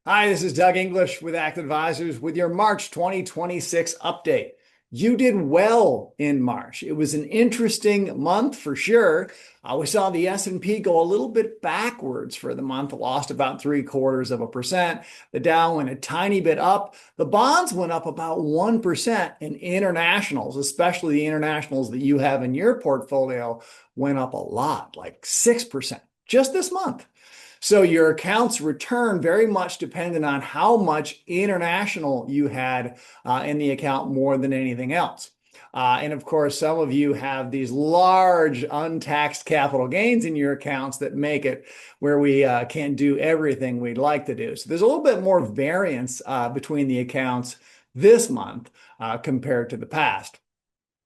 Hi, this is Doug English with Act Advisors with your March 2026 update. You did well in March. It was an interesting month for sure. We saw the S&P go a little bit backwards for the month, lost about 0.75%. The Dow went a tiny bit up. The bonds went up about 1%, and internationals, especially the internationals that you have in your portfolio, went up a lot, like 6% just this month. So your account's return very much depended on how much international you had in the account more than anything else. And of course, some of you have these large untaxed capital gains in your accounts that make it where we can't do everything we'd like to do. So there's a little bit more variance between the accounts this month compared to the past.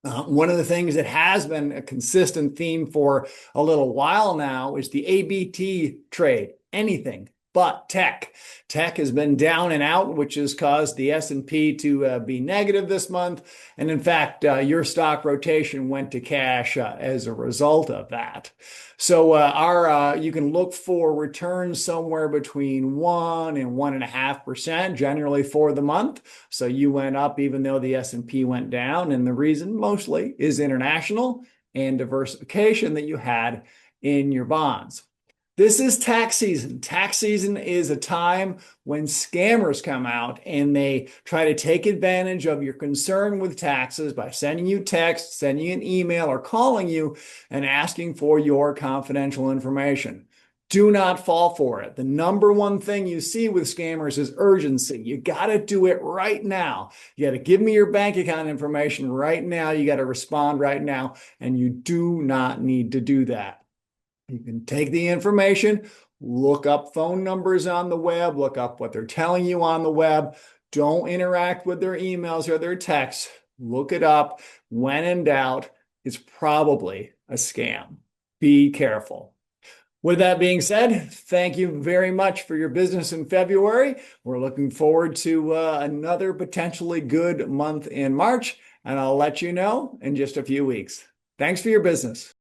One of the things that has been a consistent theme for a little while now is the ABT trade, anything but tech. Tech has been down and out, which has caused the S&P to be negative this month. And in fact, your stock rotation went to cash as a result of that. So you can look for returns somewhere between 1 and 1.5% generally for the month. So you went up even though the S&P went down. And the reason mostly is international and diversification that you had in your bonds. This is tax season. Tax season is a time when scammers come out and they try to take advantage of your concern with taxes by sending you text, sending you an email, or calling you and asking for your confidential information. Do not fall for it. The number one thing you see with scammers is urgency. You got to do it right now. You got to give me your bank account information right now. You got to respond right now, and you do not need to do that. You can take the information, look up phone numbers on the web, look up what they're telling you on the web. Don't interact with their emails or their texts. Look it up. When in doubt, it's probably a scam. Be careful. With that being said, thank you very much for your business in February. We're looking forward to another potentially good month in March, and I'll let you know in just a few weeks. Thanks for your business.